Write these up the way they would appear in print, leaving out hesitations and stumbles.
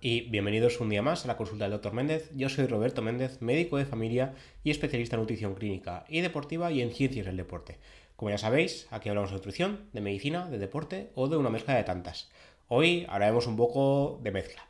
y bienvenidos un día más a la consulta del Dr. Méndez. Yo soy Roberto Méndez, médico de familia y especialista en nutrición clínica y deportiva y en ciencias del deporte. Como ya sabéis, aquí hablamos de nutrición, de medicina, de deporte o de una mezcla de tantas. Hoy hablaremos un poco de mezcla.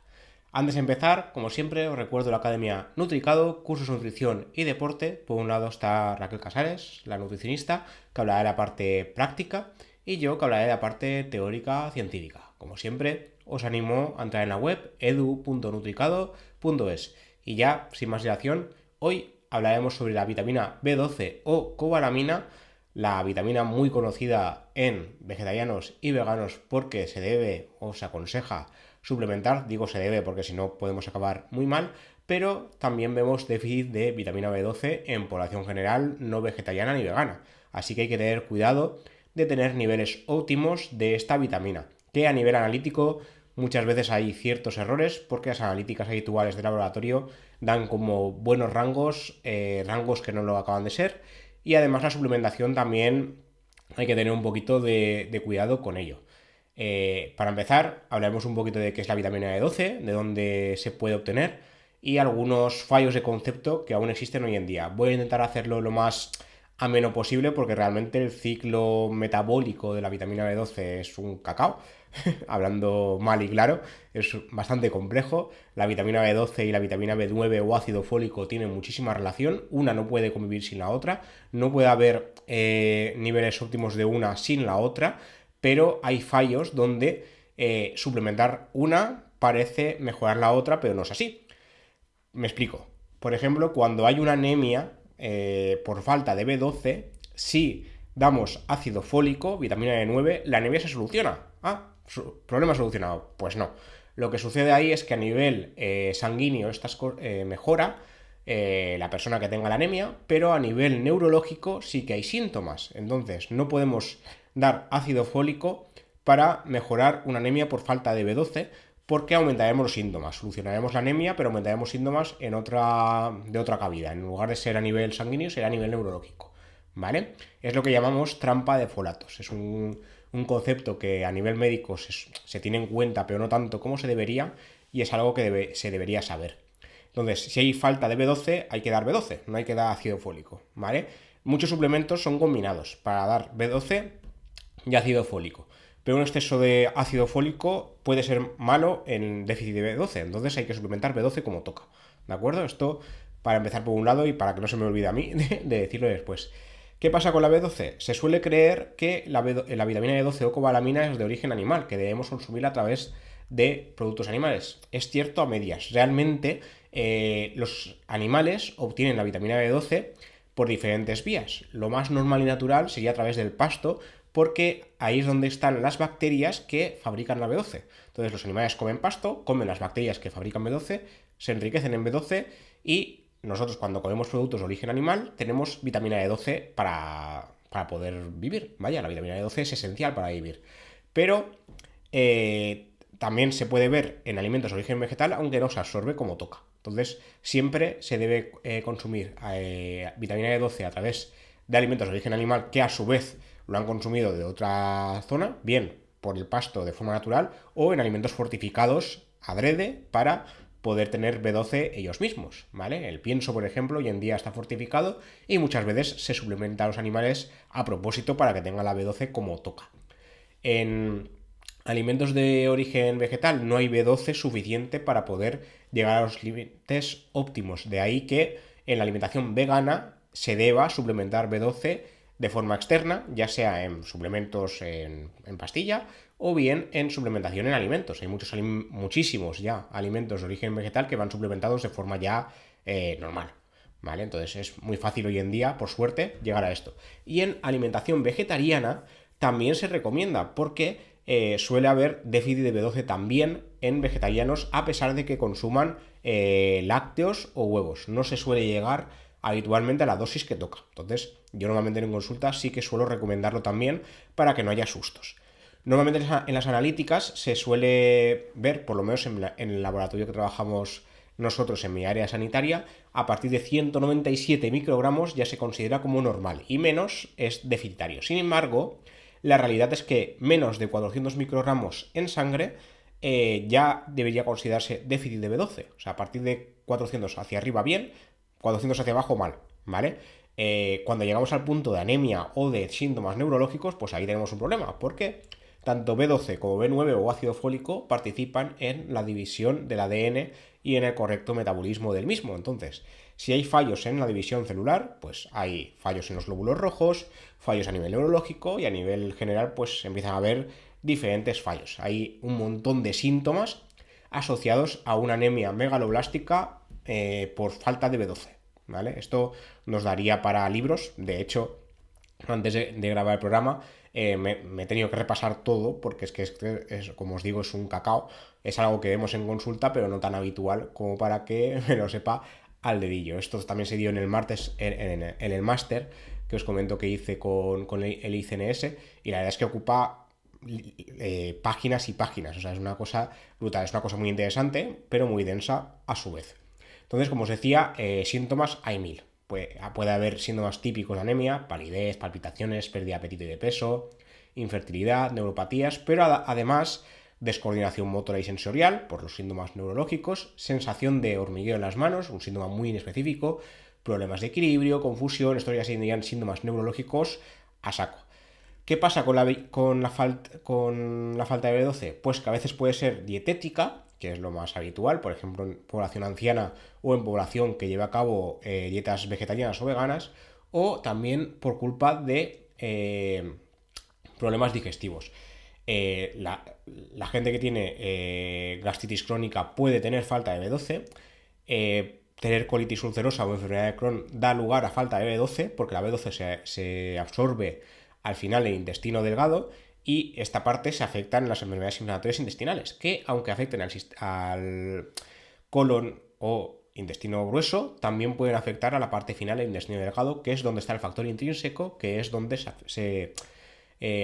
Antes de empezar, como siempre, os recuerdo la Academia Nutricado, cursos de nutrición y deporte. Por un lado está Raquel Casares, la nutricionista, que hablará de la parte práctica, y yo, que hablaré de la parte teórica científica. Como siempre, os animo a entrar en la web edu.nutricado.es. Y ya, sin más dilación, hoy hablaremos sobre la vitamina B12 o cobalamina, la vitamina muy conocida en vegetarianos y veganos porque se debe o se aconseja suplementar. Digo se debe porque si no podemos acabar muy mal, pero también vemos déficit de vitamina B12 en población general no vegetariana ni vegana. Así que hay que tener cuidado de tener niveles óptimos de esta vitamina, que a nivel analítico muchas veces hay ciertos errores porque las analíticas habituales de laboratorio dan como buenos rangos, rangos que no lo acaban de ser, y además la suplementación también hay que tener un poquito de cuidado con ello. Para empezar, hablaremos un poquito de qué es la vitamina B12, de dónde se puede obtener y algunos fallos de concepto que aún existen hoy en día. Voy a intentar hacerlo lo más ameno posible porque realmente el ciclo metabólico de la vitamina B12 es un cacao. Hablando mal y claro, es bastante complejo. La vitamina B12 y la vitamina B9 o ácido fólico tienen muchísima relación. Una no puede convivir sin la otra. No puede haber niveles óptimos de una sin la otra, pero hay fallos donde suplementar una parece mejorar la otra, pero no es así. Me explico. Por ejemplo, cuando hay una anemia por falta de B12, si damos ácido fólico, vitamina B9, la anemia se soluciona. Problema solucionado. Pues no. Lo que sucede ahí es que a nivel sanguíneo mejora la persona que tenga la anemia, pero a nivel neurológico sí que hay síntomas. Entonces, no podemos dar ácido fólico para mejorar una anemia por falta de B12, porque aumentaremos los síntomas. Solucionaremos la anemia, pero aumentaremos síntomas de otra cabida. En lugar de ser a nivel sanguíneo, será a nivel neurológico. ¿Vale? Es lo que llamamos trampa de folatos. Es un concepto que a nivel médico se tiene en cuenta, pero no tanto como se debería, y es algo que se debería saber. Entonces, si hay falta de B12, hay que dar B12, no hay que dar ácido fólico, ¿vale? Muchos suplementos son combinados para dar B12 y ácido fólico, pero un exceso de ácido fólico puede ser malo en déficit de B12, entonces hay que suplementar B12 como toca, ¿de acuerdo? Esto para empezar por un lado y para que no se me olvide a mí de decirlo después. ¿Qué pasa con la B12? Se suele creer que la vitamina B12 o cobalamina es de origen animal, que debemos consumirla a través de productos animales. Es cierto a medias. Realmente los animales obtienen la vitamina B12 por diferentes vías. Lo más normal y natural sería a través del pasto, porque ahí es donde están las bacterias que fabrican la B12. Entonces los animales comen pasto, comen las bacterias que fabrican B12, se enriquecen en B12 y nosotros cuando comemos productos de origen animal tenemos vitamina B12 para poder vivir. Vaya, la vitamina B12 es esencial para vivir. Pero también se puede ver en alimentos de origen vegetal, aunque no se absorbe como toca. Entonces, siempre se debe consumir vitamina B12 a través de alimentos de origen animal que a su vez lo han consumido de otra zona, bien por el pasto de forma natural o en alimentos fortificados adrede para poder tener B12 ellos mismos, ¿vale? El pienso, por ejemplo, hoy en día está fortificado y muchas veces se suplementa a los animales a propósito para que tengan la B12 como toca. En alimentos de origen vegetal no hay B12 suficiente para poder llegar a los límites óptimos. De ahí que en la alimentación vegana se deba suplementar B12 de forma externa, ya sea en suplementos en pastilla o bien en suplementación en alimentos. Hay muchísimos ya alimentos de origen vegetal que van suplementados de forma ya normal. ¿Vale? Entonces es muy fácil hoy en día, por suerte, llegar a esto. Y en alimentación vegetariana también se recomienda porque suele haber déficit de B12 también en vegetarianos a pesar de que consuman lácteos o huevos. No se suele llegar habitualmente a la dosis que toca. Entonces yo normalmente en consulta sí que suelo recomendarlo también para que no haya sustos. Normalmente en las analíticas se suele ver, por lo menos en el laboratorio que trabajamos nosotros en mi área sanitaria, a partir de 197 microgramos ya se considera como normal y menos es deficitario. Sin embargo, la realidad es que menos de 400 microgramos en sangre ya debería considerarse déficit de B12. O sea, a partir de 400 hacia arriba bien, 400 hacia abajo mal, ¿vale? Cuando llegamos al punto de anemia o de síntomas neurológicos, pues ahí tenemos un problema, porque tanto B12 como B9 o ácido fólico participan en la división del ADN y en el correcto metabolismo del mismo. Entonces, si hay fallos en la división celular, pues hay fallos en los glóbulos rojos, fallos a nivel neurológico y a nivel general, pues empiezan a haber diferentes fallos. Hay un montón de síntomas asociados a una anemia megaloblástica por falta de B12. ¿Vale? Esto nos daría para libros. De hecho, antes de grabar el programa, me he tenido que repasar todo, porque como os digo, es un cacao. Es algo que vemos en consulta, pero no tan habitual como para que me lo sepa al dedillo. Esto también se dio en el martes, en el máster que os comento que hice con el ICNS, y la verdad es que ocupa páginas y páginas. O sea, es una cosa brutal, es una cosa muy interesante, pero muy densa a su vez. Entonces, como os decía, síntomas hay mil. Puede haber síntomas típicos de anemia: palidez, palpitaciones, pérdida de apetito y de peso, infertilidad, neuropatías, pero además descoordinación motora y sensorial por los síntomas neurológicos, sensación de hormigueo en las manos, un síntoma muy inespecífico, problemas de equilibrio, confusión. Esto ya serían síntomas neurológicos a saco. ¿Qué pasa con la falta de B12? Pues que a veces puede ser dietética, que es lo más habitual, por ejemplo en población anciana o en población que lleva a cabo dietas vegetarianas o veganas, o también por culpa de problemas digestivos. La gente que tiene gastritis crónica puede tener falta de B12. Tener colitis ulcerosa o enfermedad de Crohn da lugar a falta de B12, porque la B12 se absorbe al final el intestino delgado, y esta parte se afecta en las enfermedades inflamatorias intestinales, que aunque afecten al colon o intestino grueso, también pueden afectar a la parte final del intestino delgado, que es donde está el factor intrínseco, que es donde se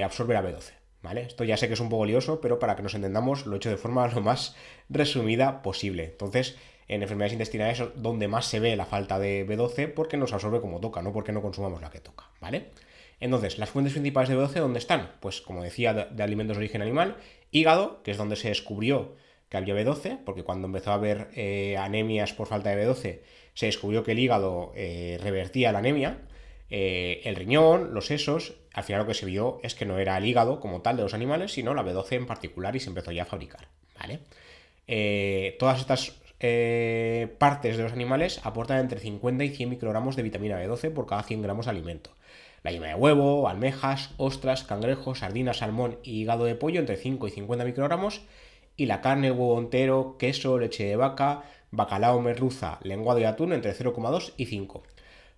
absorbe la B12. ¿Vale? Esto ya sé que es un poco lioso, pero para que nos entendamos lo he hecho de forma lo más resumida posible. Entonces, en enfermedades intestinales es donde más se ve la falta de B12, porque nos absorbe como toca, no porque no consumamos la que toca, ¿vale? Entonces, las fuentes principales de B12, ¿dónde están? Pues como decía, de alimentos de origen animal. Hígado, que es donde se descubrió que había B12, porque cuando empezó a haber anemias por falta de B12, se descubrió que el hígado revertía la anemia. El riñón, los sesos. Al final lo que se vio es que no era el hígado como tal de los animales, sino la B12 en particular, y se empezó ya a fabricar, ¿vale? Todas estas partes de los animales aportan entre 50 y 100 microgramos de vitamina B12 por cada 100 gramos de alimento. La yema de huevo, almejas, ostras, cangrejos, sardinas, salmón y hígado de pollo entre 5 y 50 microgramos. Y la carne, el huevo entero, queso, leche de vaca, bacalao, merluza, lenguado y atún entre 0,2 y 5.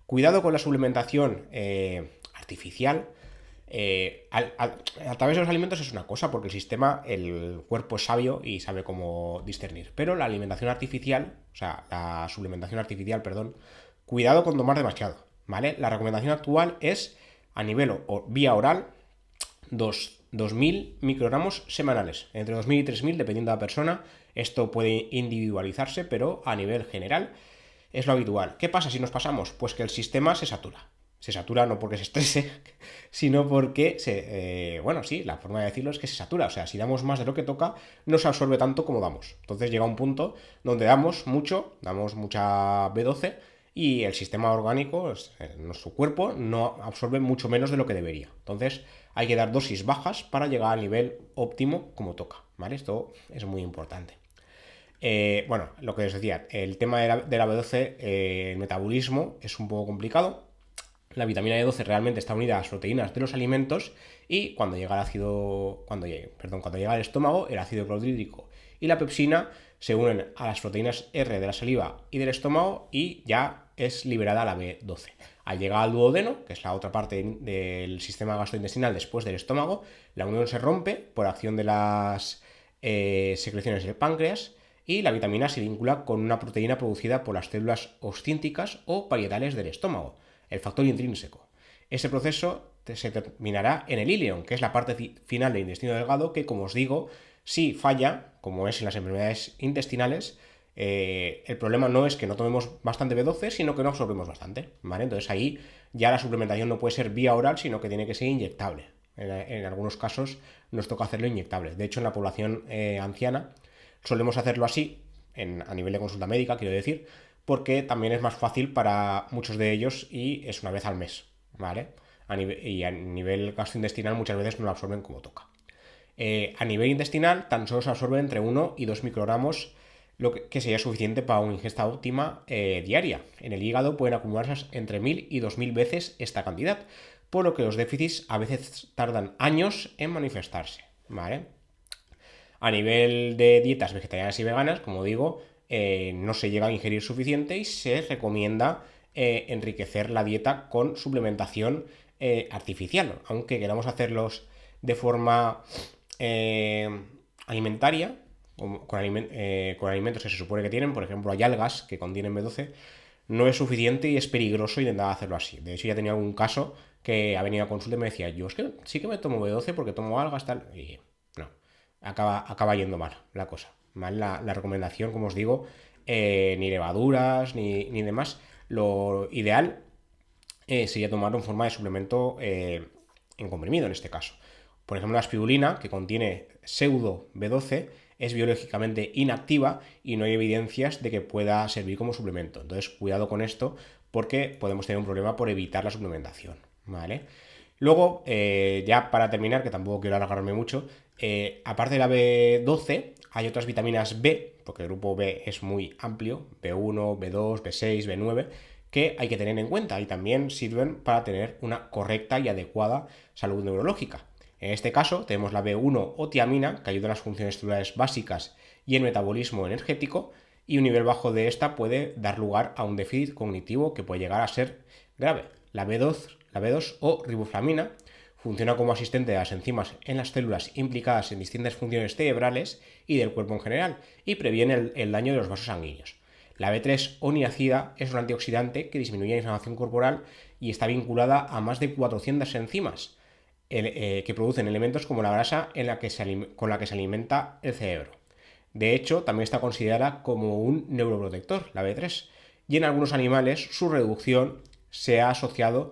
Cuidado con la suplementación artificial. A través de los alimentos es una cosa, porque el cuerpo es sabio y sabe cómo discernir. Pero la alimentación artificial, o sea, la suplementación artificial, perdón, cuidado con tomar demasiado, ¿vale? La recomendación actual es, a nivel vía oral, 2.000 microgramos semanales, entre 2.000 y 3.000 dependiendo de la persona. Esto puede individualizarse, pero a nivel general es lo habitual. ¿Qué pasa si nos pasamos? Pues que el sistema se satura. Se satura no porque se estrese, sino porque bueno, sí, la forma de decirlo es que se satura. O sea, si damos más de lo que toca, no se absorbe tanto como damos. Entonces llega un punto donde damos mucha B12, y el sistema orgánico, nuestro cuerpo, no absorbe mucho menos de lo que debería. Entonces hay que dar dosis bajas para llegar al nivel óptimo como toca, ¿vale? Esto es muy importante. Bueno, lo que os decía, el tema de la B12, el metabolismo es un poco complicado. La vitamina B12 realmente está unida a las proteínas de los alimentos, y cuando llega al estómago, el ácido clorhídrico y la pepsina se unen a las proteínas R de la saliva y del estómago, y ya es liberada la B12. Al llegar al duodeno, que es la otra parte del sistema gastrointestinal después del estómago, la unión se rompe por acción de las secreciones del páncreas, y la vitamina se vincula con una proteína producida por las células ostínticas o parietales del estómago, el factor intrínseco. Ese proceso se terminará en el íleon, que es la parte final del intestino delgado, que, como os digo, si falla, como es en las enfermedades intestinales, el problema no es que no tomemos bastante B12, sino que no absorbemos bastante, ¿vale? Entonces ahí ya la suplementación no puede ser vía oral, sino que tiene que ser inyectable, En algunos casos nos toca hacerlo inyectable. De hecho, en la población anciana solemos hacerlo así, a nivel de consulta médica, quiero decir, porque también es más fácil para muchos de ellos y es una vez al mes, ¿vale? Y a nivel gastrointestinal muchas veces no lo absorben como toca. A nivel intestinal tan solo se absorbe entre 1 y 2 microgramos, que sería suficiente para una ingesta óptima diaria. En el hígado pueden acumularse entre 1000 y 2000 veces esta cantidad, por lo que los déficits a veces tardan años en manifestarse, ¿vale? A nivel de dietas vegetarianas y veganas, como digo, no se llega a ingerir suficiente y se recomienda enriquecer la dieta con suplementación artificial, aunque queramos hacerlos de forma alimentaria, con alimentos que se supone que tienen, por ejemplo hay algas que contienen B12, no es suficiente y es peligroso intentar hacerlo así. De hecho ya tenía algún caso que ha venido a consulta y me decía, yo es que sí que me tomo B12 porque tomo algas tal, y no, acaba yendo mal la cosa, mal la recomendación, como os digo, ni levaduras ni demás. Lo ideal sería tomarlo en forma de suplemento en comprimido en este caso. Por ejemplo, la espirulina, que contiene pseudo B12, es biológicamente inactiva y no hay evidencias de que pueda servir como suplemento. Entonces, cuidado con esto porque podemos tener un problema por evitar la suplementación, ¿vale? Luego, ya para terminar, que tampoco quiero alargarme mucho, aparte de la B12, hay otras vitaminas B, porque el grupo B es muy amplio, B1, B2, B6, B9, que hay que tener en cuenta y también sirven para tener una correcta y adecuada salud neurológica. En este caso tenemos la B1 o tiamina, que ayuda en las funciones celulares básicas y el metabolismo energético, y un nivel bajo de esta puede dar lugar a un déficit cognitivo que puede llegar a ser grave. La B2 o riboflavina funciona como asistente de las enzimas en las células implicadas en distintas funciones cerebrales y del cuerpo en general, y previene el daño de los vasos sanguíneos. La B3 o niacida es un antioxidante que disminuye la inflamación corporal y está vinculada a más de 400 enzimas que producen elementos como la grasa con la que se alimenta el cerebro. De hecho, también está considerada como un neuroprotector, la B3, y en algunos animales su reducción se ha asociado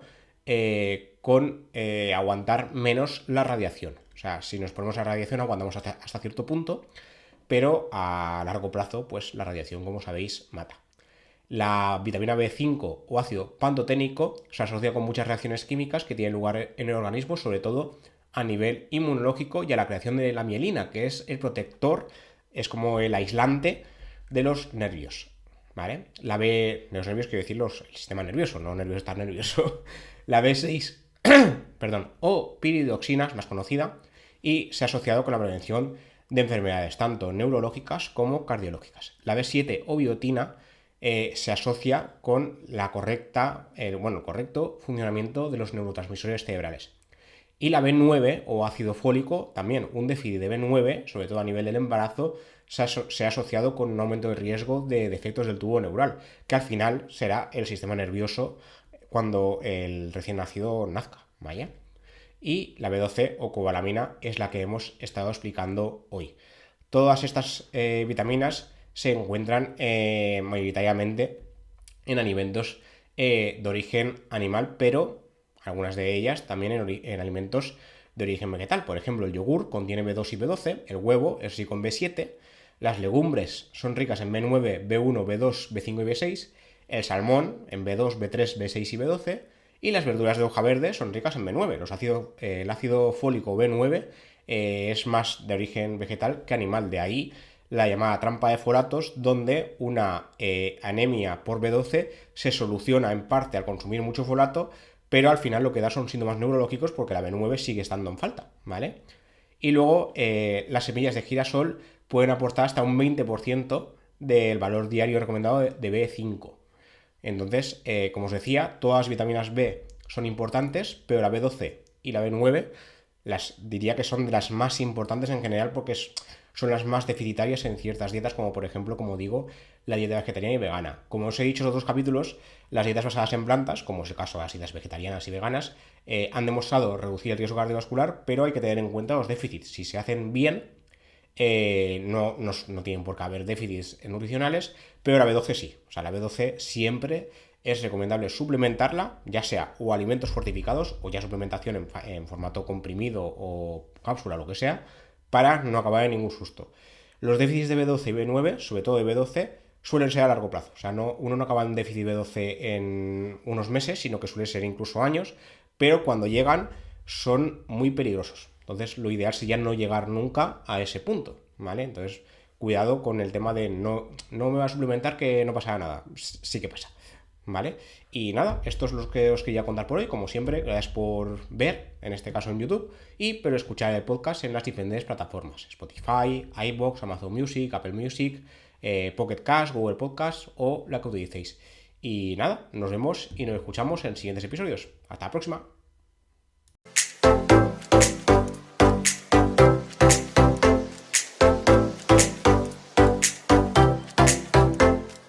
con aguantar menos la radiación. O sea, si nos ponemos la radiación aguantamos hasta cierto punto, pero a largo plazo, pues la radiación, como sabéis, mata. La vitamina B5 o ácido pantoténico se asocia con muchas reacciones químicas que tienen lugar en el organismo, sobre todo a nivel inmunológico y a la creación de la mielina, que es el protector, es como el aislante de los nervios. ¿Vale? La B de los nervios, quiero decir el sistema nervioso, no nervioso estar nervioso. La B6, perdón, o piridoxina es más conocida y se ha asociado con la prevención de enfermedades tanto neurológicas como cardiológicas. La B7 o biotina se asocia con el correcto funcionamiento de los neurotransmisores cerebrales. Y la B9 o ácido fólico, también un déficit de B9, sobre todo a nivel del embarazo, se ha asociado con un aumento de riesgo de defectos del tubo neural, que al final será el sistema nervioso cuando el recién nacido nazca, ¿vale? Y la B12 o cobalamina es la que hemos estado explicando hoy. Todas estas vitaminas se encuentran mayoritariamente en alimentos de origen animal, pero algunas de ellas también en alimentos de origen vegetal. Por ejemplo, el yogur contiene B2 y B12, el huevo es rico en B7, las legumbres son ricas en B9, B1, B2, B5 y B6, el salmón en B2, B3, B6 y B12, y las verduras de hoja verde son ricas en B9. El ácido fólico B9 es más de origen vegetal que animal, de ahí la llamada trampa de folatos, donde una anemia por B12 se soluciona en parte al consumir mucho folato, pero al final lo que da son síntomas neurológicos porque la B9 sigue estando en falta, ¿vale? Y luego las semillas de girasol pueden aportar hasta un 20% del valor diario recomendado de B5. Entonces, como os decía, todas las vitaminas B son importantes, pero la B12 y la B9 diría que son de las más importantes en general porque son las más deficitarias en ciertas dietas, como por ejemplo, como digo, la dieta vegetariana y vegana. Como os he dicho en los dos capítulos, las dietas basadas en plantas, como es el caso de las dietas vegetarianas y veganas, han demostrado reducir el riesgo cardiovascular, pero hay que tener en cuenta los déficits. Si se hacen bien, no tienen por qué haber déficits nutricionales, pero la B12 sí. O sea, la B12 siempre es recomendable suplementarla, ya sea o alimentos fortificados o ya suplementación en formato comprimido o cápsula, lo que sea, para no acabar en ningún susto. Los déficits de B12 y B9, sobre todo de B12, suelen ser a largo plazo. O sea, uno no acaba en déficit B12 en unos meses, sino que suele ser incluso años, pero cuando llegan son muy peligrosos. Entonces, lo ideal sería no llegar nunca a ese punto, ¿vale? Entonces, cuidado con el tema de no me va a suplementar que no pasa nada. Sí que pasa, ¿vale? Y nada, esto es lo que os quería contar por hoy. Como siempre, gracias por ver, en este caso en YouTube, pero escuchar el podcast en las diferentes plataformas: Spotify, iVoox, Amazon Music, Apple Music, Pocket Cast, Google Podcast o la que utilicéis. Y nada, nos vemos y nos escuchamos en siguientes episodios. Hasta la próxima.